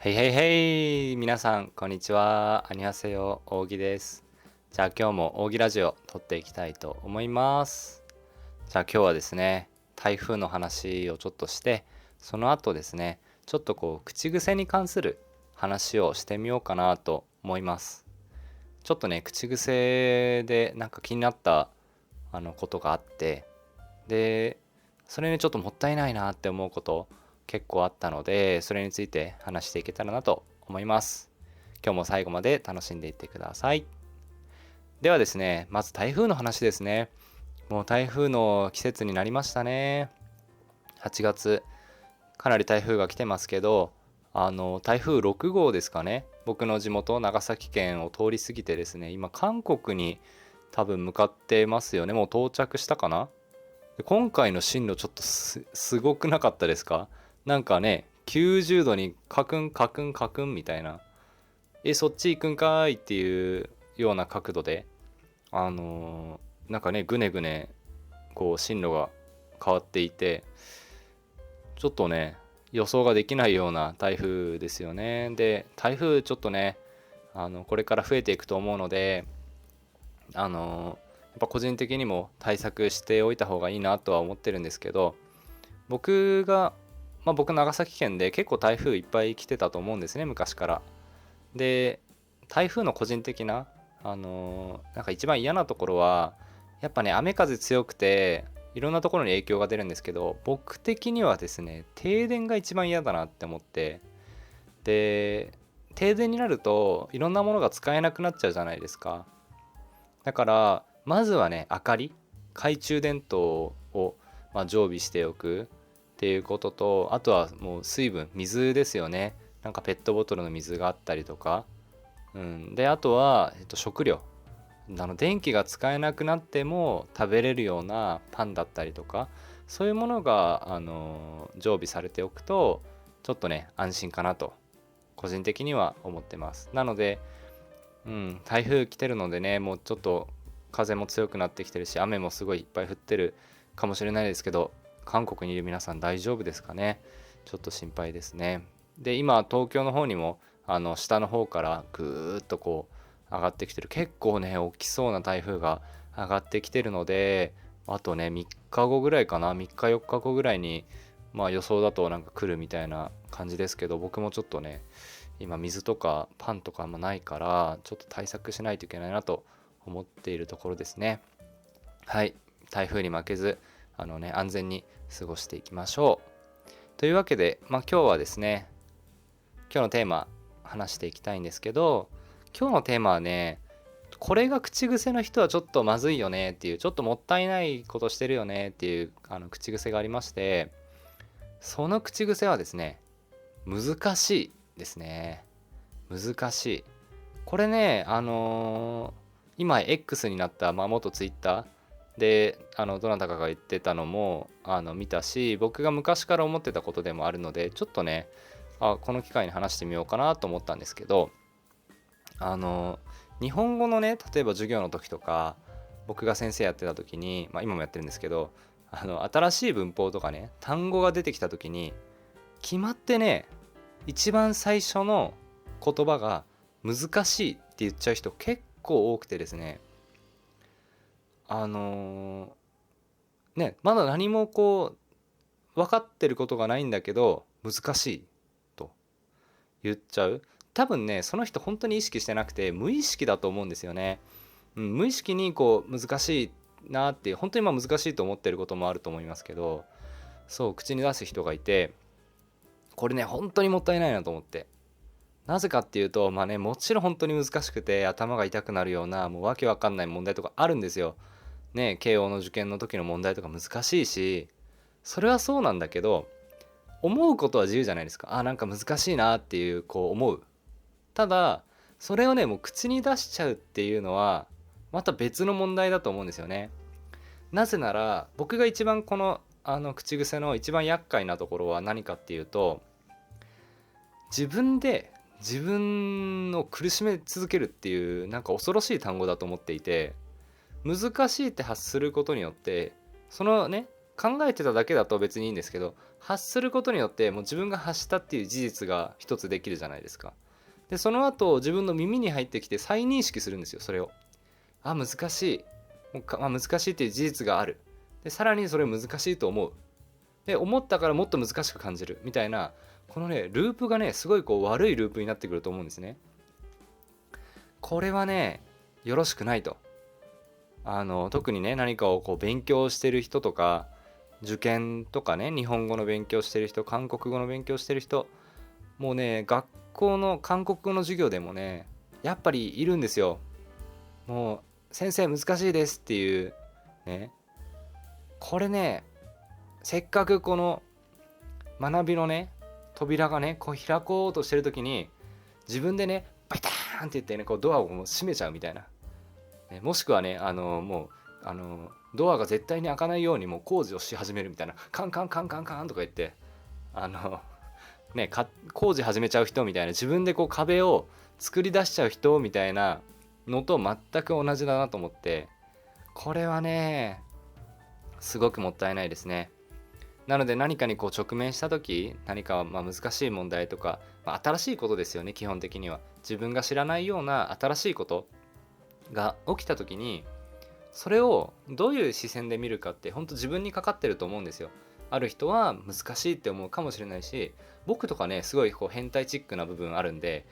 へいへいへい皆さんこんにちは。アニハセヨ、扇です。じゃあ今日も扇ラジオ撮っていきたいと思います。じゃあ今日はですね、台風の話をちょっとして、その後ですね、ちょっと口癖に関する話をしてみようかなと思います。ちょっとね、口癖でなんか気になったことがあって、でそれにちょっともったいないなって思うこと結構あったので、それについて話していけたらなと思います。今日も最後まで楽しんでいってください。ではですね、まず台風の話ですね。もう台風の季節になりましたね。8月かなり台風が来てますけど、台風6号ですかね、僕の地元長崎県を通り過ぎてですね、今韓国に多分向かってますよね。もう到着したかな。今回の進路ちょっとすごくなかったですか？なんかね、90度にカクンカクンカクンみたいな、そっち行くんかーいっていうような角度で、なんかね、ぐねぐね進路が変わっていて、ちょっとね、予想ができないような台風ですよね。で、台風ちょっとね、これから増えていくと思うので、やっぱ個人的にも対策しておいた方がいいなとは思ってるんですけど、僕が、僕長崎県で結構台風いっぱい来てたと思うんですね、昔から。で、台風の個人的な、なんか一番嫌なところは、やっぱね、雨風強くて、いろんなところに影響が出るんですけど、僕的にはですね、停電が一番嫌だなって思って、で、停電になると、いろんなものが使えなくなっちゃうじゃないですか。だからまずはね、明かり、懐中電灯を常備しておくっていうことと、あとはもう水分、水ですよね。なんかペットボトルの水があったりとか、であとは、食料、電気が使えなくなっても食べれるようなパンだったりとか、そういうものが、常備されておくとちょっとね、安心かなと個人的には思ってます。なので、台風来てるのでね、もうちょっと風も強くなってきてるし、雨もすごいいっぱい降ってるかもしれないですけど、韓国にいる皆さん大丈夫ですかね。ちょっと心配ですね。で、今東京の方にも下の方からぐーっと上がってきてる、結構ね大きそうな台風が上がってきてるので、あとね3日後ぐらいかな、3日4日後ぐらいに予想だとなんか来るみたいな感じですけど、僕もちょっとね、今水とかパンとかあんまないから、ちょっと対策しないといけないなと思っているところですね。はい、台風に負けず安全に過ごしていきましょう。というわけで、今日はですね、今日のテーマ話していきたいんですけど、今日のテーマはね、これが口癖の人はちょっとまずいよねっていう、ちょっともったいないことしてるよねっていう口癖がありまして、その口癖はですね、難しいですね。難しい。これね、今 X になった、元 Twitter でどなたかが言ってたのも見たし、僕が昔から思ってたことでもあるので、ちょっとね、この機会に話してみようかなと思ったんですけど、日本語のね、例えば授業の時とか、僕が先生やってた時に、今もやってるんですけど、新しい文法とかね、単語が出てきた時に決まってね、一番最初の言葉が難しいって言っちゃう人結構多くてですね、まだ何も分かってることがないんだけど難しいと言っちゃう。多分ね、その人本当に意識してなくて無意識だと思うんですよね。無意識に難しいなっていう、本当に難しいと思ってることもあると思いますけど、そう口に出す人がいて、これね本当にもったいないなと思って。なぜかっていうと、もちろん本当に難しくて頭が痛くなるようなもうわけわかんない問題とかあるんですよ。ね、慶応の受験の時の問題とか難しいし、それはそうなんだけど、思うことは自由じゃないですか。なんか難しいなっていう思う。ただそれをね、もう口に出しちゃうっていうのはまた別の問題だと思うんですよね。なぜなら僕が一番この口癖の一番厄介なところは何かっていうと、自分で自分を苦しめ続けるっていう、なんか恐ろしい単語だと思っていて、難しいって発することによって、そのね、考えてただけだと別にいいんですけど、発することによってもう自分が発したっていう事実が一つできるじゃないですか。でその後自分の耳に入ってきて再認識するんですよ、それを。あ、難しい。難しいっていう事実がある。でさらにそれ難しいと思う。で思ったからもっと難しく感じるみたいな、このねループがねすごいこう悪いループになってくると思うんですね。これはねよろしくないと。特にね何かをこう勉強してる人とか、受験とかね日本語の勉強してる人、韓国語の勉強してる人、もうね学校の韓国語の授業でもねやっぱりいるんですよ。もう先生難しいですっていうね。これね、せっかくこの学びのね扉がねこう開こうとしてる時に自分でねバターンって言ってねこうドアをもう閉めちゃうみたいな、ね、もしくはねもうドアが絶対に開かないようにもう工事をし始めるみたいな、カンカンカンカンカンとか言ってね工事始めちゃう人みたいな、自分でこう壁を作り出しちゃう人みたいなのと全く同じだなと思って、これはねすごくもったいないですね。なので何かにこう直面した時、何か難しい問題とか、新しいことですよね。基本的には自分が知らないような新しいことが起きた時に、それをどういう視線で見るかって本当自分にかかってると思うんですよ。ある人は難しいって思うかもしれないし、僕とかねすごいこう変態チックな部分あるんで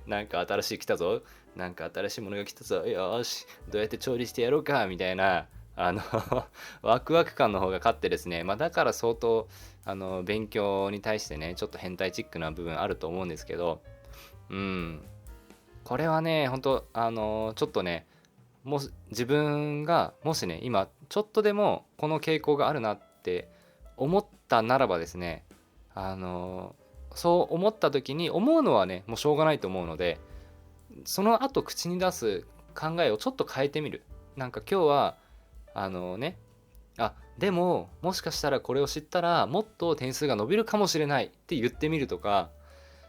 なんか新しい来たぞ、なんか新しいものが来たぞ、よしどうやって調理してやろうかみたいなワクワク感の方が勝ってですね、だから相当勉強に対してねちょっと変態チックな部分あると思うんですけど、これはね本当ちょっとね、もし自分がもしね今ちょっとでもこの傾向があるなって思ったならばですね、そう思った時に思うのはねもうしょうがないと思うので、その後口に出す考えをちょっと変えてみる。なんか今日はでももしかしたらこれを知ったらもっと点数が伸びるかもしれないって言ってみるとか、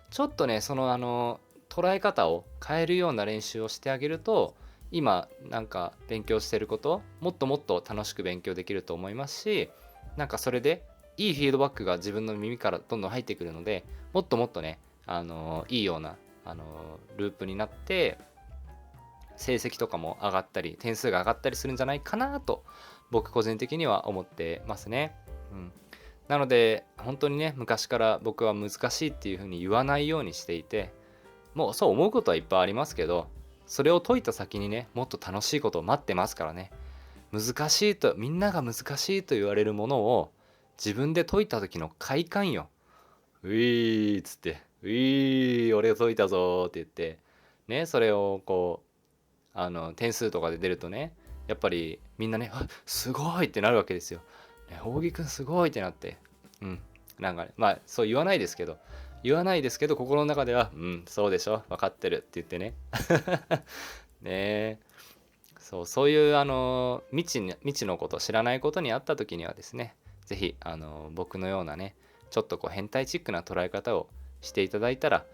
ちょっとねその捉え方を変えるような練習をしてあげると、今なんか勉強してることもっともっと楽しく勉強できると思いますし、なんかそれでいいフィードバックが自分の耳からどんどん入ってくるので、もっともっとねいいようなループになって成績とかも上がったり点数が上がったりするんじゃないかなと僕個人的には思ってますね。なので本当にね昔から僕は難しいっていうふうに言わないようにしていて、もうそう思うことはいっぱいありますけど、それを解いた先にねもっと楽しいことを待ってますからね。難しいとみんなが難しいと言われるものを自分で解いた時の快感よ。ういーっつってういー俺を解いたぞーって言ってね、それをこう点数とかで出るとね、やっぱりみんなねすごいってなるわけですよ。大木くんすごいってなって、なんかねそう言わないですけど心の中ではそうでしょ分かってるって言ってねね、そういう未知のこと、知らないことにあった時にはですね、是非僕のようなねちょっとこう変態チックな捉え方をしていただいたら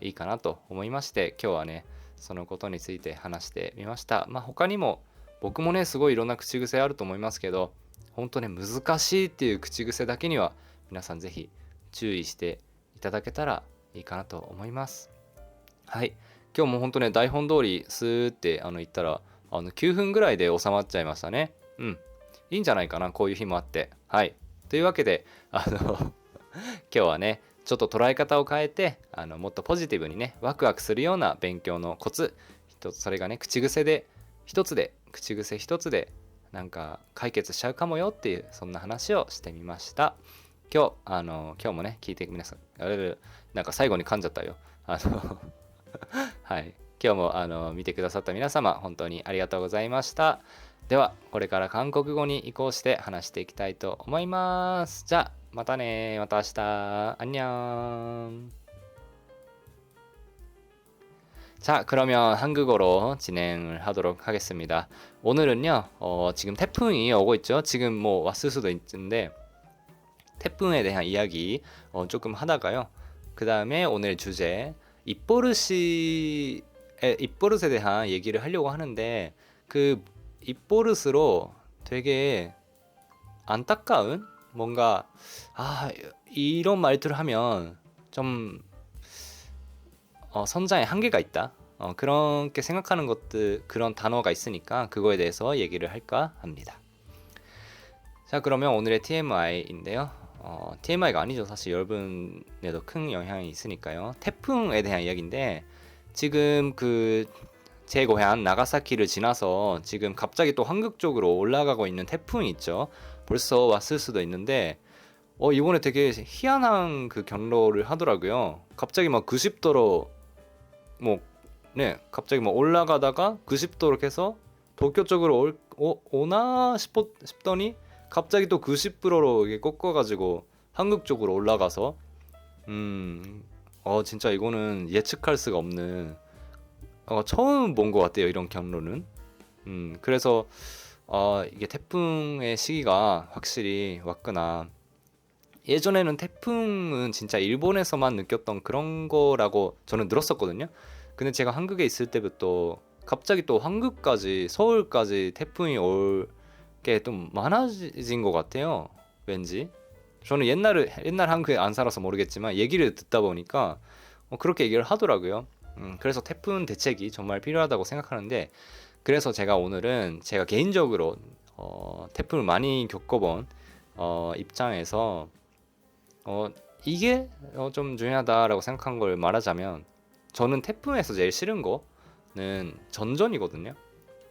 いいかなと思いまして、今日はねそのことについて話してみました。他にも僕もねすごいいろんな口癖あると思いますけど、本当ね難しいっていう口癖だけには皆さん是非注意していただけたらいいかなと思います。はい、今日も本当ね台本通りスーって言ったら9分ぐらいで収まっちゃいましたね。いいんじゃないかな、こういう日もあって。はい、というわけで今日はねちょっと捉え方を変えてもっとポジティブにねワクワクするような勉強のコツ一つ、それがね口癖一つでなんか解決しちゃうかもよっていう、そんな話をしてみました。今日もね聞いて皆さんなんか最後に噛んじゃったよはい、今日も見てくださった皆様本当にありがとうございました。ではこれから韓国語に移行して話していきたいと思います。じゃあまたね、また明日、안녕。자, 그러면 한국어로 진행을 하도록 하겠습니다. 오늘은요, 지금 태풍이 오고 있죠. 지금 뭐 왔을 수도 있는데, 태풍에 대한 이야기 조금 하다가요. 그 다음에 오늘 주제, 입버릇에 대한 얘기를 하려고 하는데, 그 입버릇으로 되게 안타까운 뭔가 이런 말들을 하면 좀 선장에 한계가 있다. 그렇게 생각하는 것들, 그런 단어가 있으니까 그거에 대해서 얘기를 할까 합니다. 자, 그러면 오늘의 TMI인데요. TMI가 아니죠. 사실 여러분에도 큰 영향이 있으니까요. 태풍에 대한 이야기인데, 지금 제 고향 나가사키를 지나서 지금 갑자기 또 한국 쪽으로 올라가고 있는 태풍이 있죠. 벌써 왔을 수도 있는데, 이번에 되게 희한한 그 경로를 하더라고요. 갑자기 막 90도로 갑자기 올라가다가 90도로 해서 도쿄 쪽으로 오나 싶더니 갑자기 또 90도로 이게 꺾어가지고 한국 쪽으로 올라가서 진짜 이거는 예측할 수가 없는 처음 본 것 같아요, 이런 경로는. 그래서 이게 태풍의 시기가 확실히 왔구나. 예전에는 태풍은 진짜 일본에서만 느꼈던 그런 거라고 저는 들었었거든요. 근데 제가 한국에 있을 때부터 갑자기 또 한국까지, 서울까지 태풍이 올 게 좀 많아진 것 같아요, 왠지. 저는 옛날 한국에 안 살아서 모르겠지만 얘기를 듣다 보니까 그렇게 얘기를 하더라고요. 그래서 태풍 대책이 정말 필요하다고 생각하는데, 그래서 제가 오늘은 제가 개인적으로 태풍을 많이 겪어본 입장에서 이게 좀 중요하다라고 생각한 걸 말하자면, 저는 태풍에서 제일 싫은 거는 전전이거든요.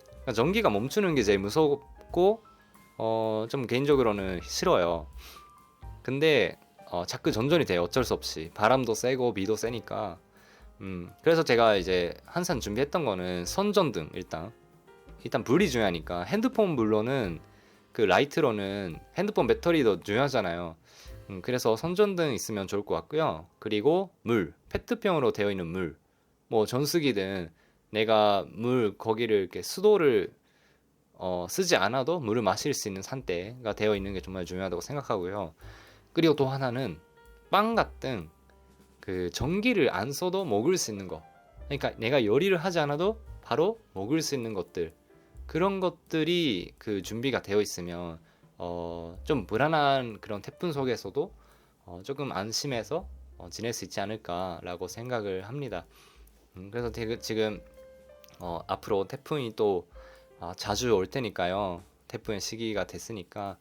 그러니까 전기가 멈추는 게 제일 무섭고 좀 개인적으로는 싫어요. 근데 자꾸 전전이 돼요. 어쩔 수 없이 바람도 세고 비도 세니까. 그래서 제가 이제 항상 준비했던 거는 선전등. 일단 불이 중요하니까. 핸드폰 물론은 그 라이트로는 핸드폰 배터리도 중요하잖아요. 그래서 선전등 있으면 좋을 것 같고요. 그리고 물, 페트병으로 되어 있는 물, 뭐 전수기든 내가 물 거기를 이렇게 수도를 쓰지 않아도 물을 마실 수 있는 산대가 되어 있는 게 정말 중요하다고 생각하고요. 그리고 또 하나는 빵 같은 그 전기를 안 써도 먹을 수 있는 거. 그러니까 내가 요리를 하지 않아도 바로 먹을 수 있는 것들, 그런 것들이 그 준비가 되어 있으면 좀 불안한 그런 태풍 속에서도 조금 안심해서 지낼 수 있지 않을까라고 생각을 합니다. 그래서 지금 앞으로 태풍이 또 자주 올 테니까요. 태풍의 시기가 됐으니까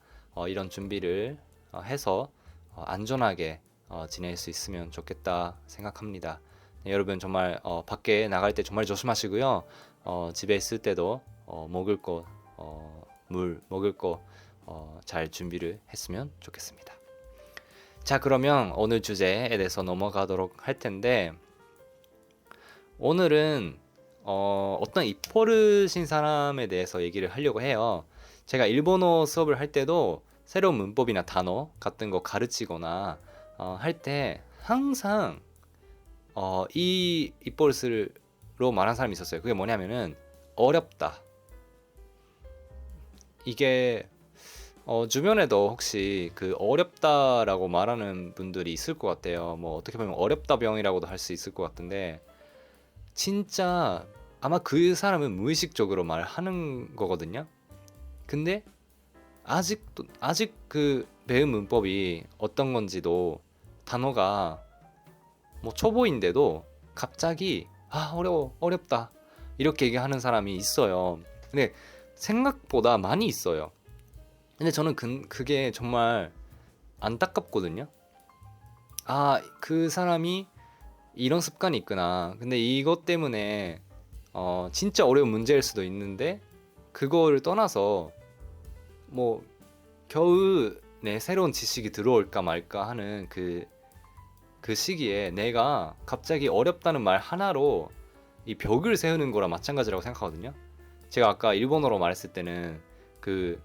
이런 준비를 해서 안전하게 지낼 수 있으면 좋겠다 생각합니다. 네, 여러분 정말 밖에 나갈 때 정말 조심하시고요. 집에 있을 때도 먹을 거, 물 먹을 거 잘 준비를 했으면 좋겠습니다. 자, 그러면 오늘 주제에 대해서 넘어가도록 할 텐데, 오늘은 어떤 입버릇인 사람에 대해서 얘기를 하려고 해요. 제가 일본어 수업을 할 때도 새로운 문법이나 단어 같은 거 가르치거나 할 때 항상 이 입버릇으로 말한 사람이 있었어요. 그게 뭐냐면은 어렵다. 이게 주변에도 혹시 그 어렵다라고 말하는 분들이 있을 것 같아요. 뭐 어떻게 보면 어렵다 병이라고도 할 수 있을 것 같은데, 진짜 아마 그 사람은 무의식적으로 말하는 거거든요. 근데 아직 그 배운 문법이 어떤 건지도, 단어가 뭐 초보인데도 갑자기 어렵다 이렇게 얘기하는 사람이 있어요. 근데 생각보다 많이 있어요. 근데 저는 그게 정말 안타깝거든요. 그 사람이 이런 습관이 있구나. 근데 이것 때문에 진짜 어려운 문제일 수도 있는데, 그거를 떠나서 뭐 겨우 내 새로운 지식이 들어올까 말까 하는 그 시기에 내가 갑자기 어렵다는 말 하나로 이 벽을 세우는 거랑 마찬가지라고 생각하거든요. 제가 아까 일본어로 말했을 때는 그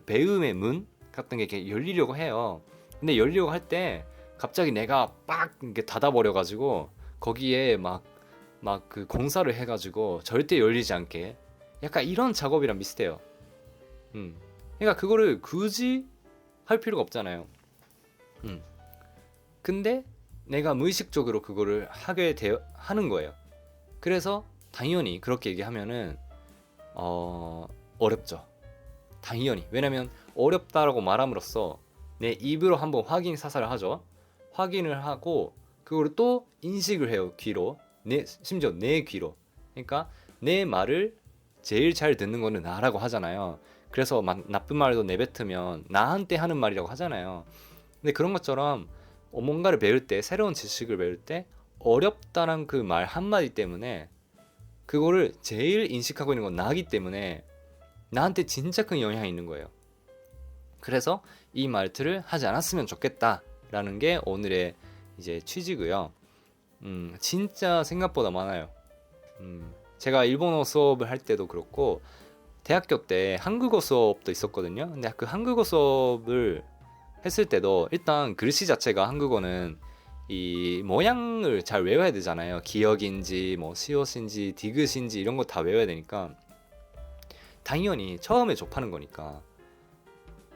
배움의 문 같은 게 이렇게 열리려고 해요. 근데 열리려고 할 때 갑자기 내가 빡 이렇게 닫아버려가지고 거기에 막 그 공사를 해가지고 절대 열리지 않게, 약간 이런 작업이랑 비슷해요. 그러니까 그거를 굳이 할 필요가 없잖아요. 근데 내가 무의식적으로 그거를 하는 거예요. 그래서 당연히 그렇게 얘기하면은 어렵죠. 당연히. 왜냐면 어렵다라고 말함으로써 내 입으로 한번 확인 사살을 하죠. 확인을 하고 그걸 또 인식을 해요. 귀로. 심지어 내 귀로. 그러니까 내 말을 제일 잘 듣는 거는 나라고 하잖아요. 그래서 나쁜 말도 내뱉으면 나한테 하는 말이라고 하잖아요. 근데 그런 것처럼 뭔가를 배울 때, 새로운 지식을 배울 때 어렵다는 그 말 한마디 때문에 그거를 제일 인식하고 있는 건 나기 때문에 나한테 진짜 큰 영향이 있는 거예요. 그래서 이 말투를 하지 않았으면 좋겠다라는 게 오늘의 이제 취지고요. 진짜 생각보다 많아요. 제가 일본어 수업을 할 때도 그렇고 대학교 때 한국어 수업도 있었거든요. 근데 그 한국어 수업을 했을 때도 일단 글씨 자체가 한국어는 이 모양을 잘 외워야 되잖아요. 기역인지 뭐 시옷인지 디귿인지 이런 거 다 외워야 되니까 당연히 처음에 접하는 거니까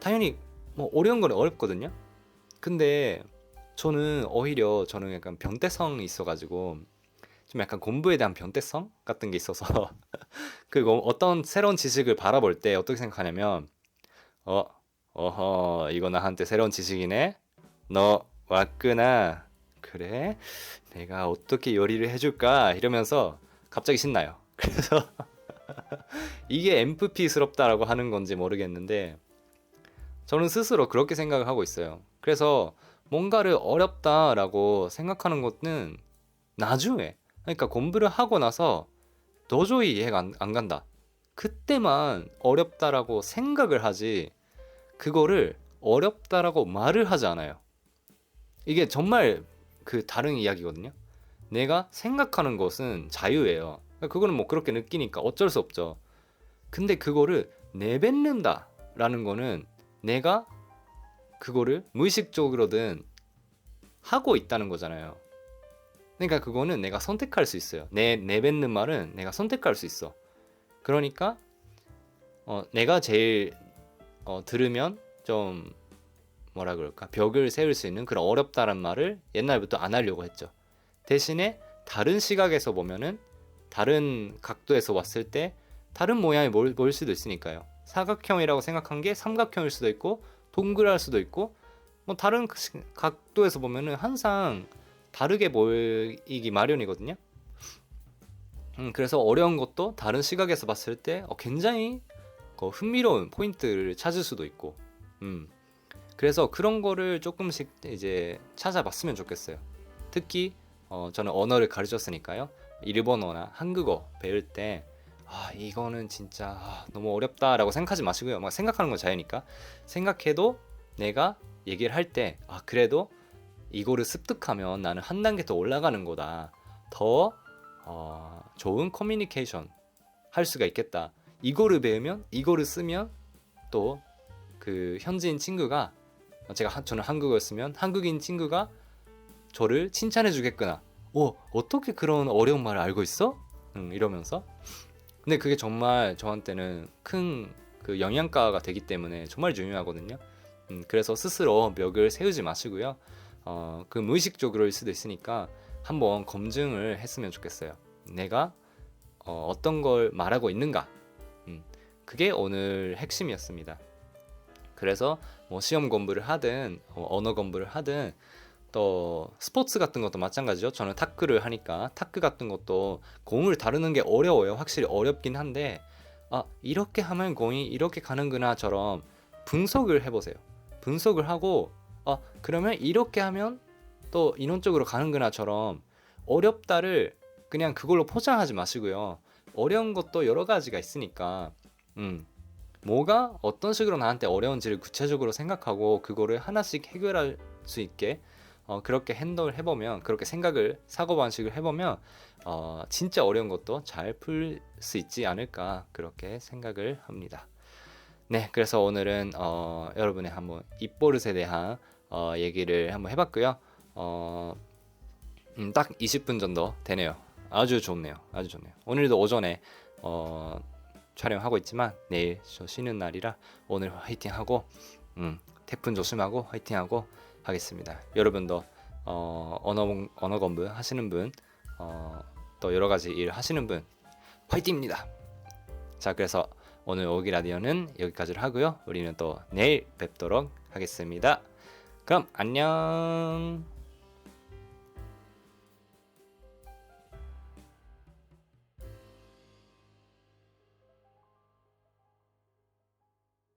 당연히 뭐 어려운 건 어렵거든요. 근데 오히려 저는 약간 변태성이 있어가지고 좀 약간 공부에 대한 변태성 같은 게 있어서 그 어떤 새로운 지식을 바라볼 때 어떻게 생각하냐면 어허 이거 나한테 새로운 지식이네. 너 왔구나. 그래? 내가 어떻게 요리를 해줄까? 이러면서 갑자기 신나요. 그래서 이게 MFP스럽다라고 하는 건지 모르겠는데 저는 스스로 그렇게 생각을 하고 있어요. 그래서 뭔가를 어렵다라고 생각하는 것은 나중에, 그러니까 공부를 하고 나서 도저히 이해가 안 간다. 그때만 어렵다라고 생각을 하지 그거를 어렵다라고 말을 하지 않아요. 이게 정말 그 다른 이야기거든요. 내가 생각하는 것은 자유예요. 그거는 뭐 그렇게 느끼니까 어쩔 수 없죠. 근데 그거를 내뱉는다라는 거는 내가 그거를 무의식적으로든 하고 있다는 거잖아요. 그러니까 그거는 내가 선택할 수 있어요. 내뱉는 말은 내가 선택할 수 있어. 그러니까 내가 제일 들으면 좀 뭐라 그럴까 벽을 세울 수 있는 그런 어렵다란 말을 옛날부터 안 하려고 했죠. 대신에 다른 시각에서 보면은 다른 각도에서 왔을 때 다른 모양이 보일 수도 있으니까요. 사각형이라고 생각한 게 삼각형일 수도 있고 동그랄 수도 있고 뭐 다른 각도에서 보면은 항상 다르게 보이기 마련이거든요. 그래서 어려운 것도 다른 시각에서 봤을 때 굉장히 흥미로운 포인트를 찾을 수도 있고 그래서 그런 거를 조금씩 이제 찾아봤으면 좋겠어요. 특히 저는 언어를 가르쳤으니까요. 일본어나 한국어 배울 때 이거는 진짜 너무 어렵다라고 생각하지 마시고요. 막 생각하는 건 자유니까 생각해도 내가 얘기를 할 때 그래도 이거를 습득하면 나는 한 단계 더 올라가는 거다. 더 좋은 커뮤니케이션 할 수가 있겠다. 이거를 배우면 이거를 쓰면 또 그 현지인 친구가 저는 한국어를 쓰면 한국인 친구가 저를 칭찬해 주겠구나. 어떻게 그런 어려운 말을 알고 있어? 이러면서 근데 그게 정말 저한테는 큰 그 영양가가 되기 때문에 정말 중요하거든요. 그래서 스스로 벽을 세우지 마시고요. 그 무의식적으로일 수도 있으니까 한번 검증을 했으면 좋겠어요. 내가 어떤 걸 말하고 있는가. 그게 오늘 핵심이었습니다. 그래서 뭐 시험 공부를 하든 언어 공부를 하든 또 스포츠 같은 것도 마찬가지죠. 저는 탁구를 하니까 탁구 같은 것도 공을 다루는 게 어려워요. 확실히 어렵긴 한데 이렇게 하면 공이 이렇게 가는구나처럼 분석을 해보세요. 분석을 하고 그러면 이렇게 하면 또 이런 쪽으로 가는구나처럼 어렵다를 그냥 그걸로 포장하지 마시고요. 어려운 것도 여러 가지가 있으니까 뭐가 어떤 식으로 나한테 어려운지를 구체적으로 생각하고 그거를 하나씩 해결할 수 있게 그렇게 행동을 해보면 그렇게 사고방식을 해보면 진짜 어려운 것도 잘 풀 수 있지 않을까 그렇게 생각을 합니다. 네, 그래서 오늘은 여러분의 한번 입버릇에 대한 얘기를 한번 해봤고요. 딱 20분 정도 되네요. 아주 좋네요. 오늘도 오전에 촬영하고 있지만 내일 저 쉬는 날이라 오늘 화이팅하고 태풍 조심하고 화이팅하고 하겠습니다. 여러분도 언어 공부 하시는 분 또 여러 가지 일 하시는 분 화이팅입니다. 자, 그래서 오늘 오기 라디오는 여기까지로 하고요. 우리는 또 내일 뵙도록 하겠습니다. 그럼 안녕.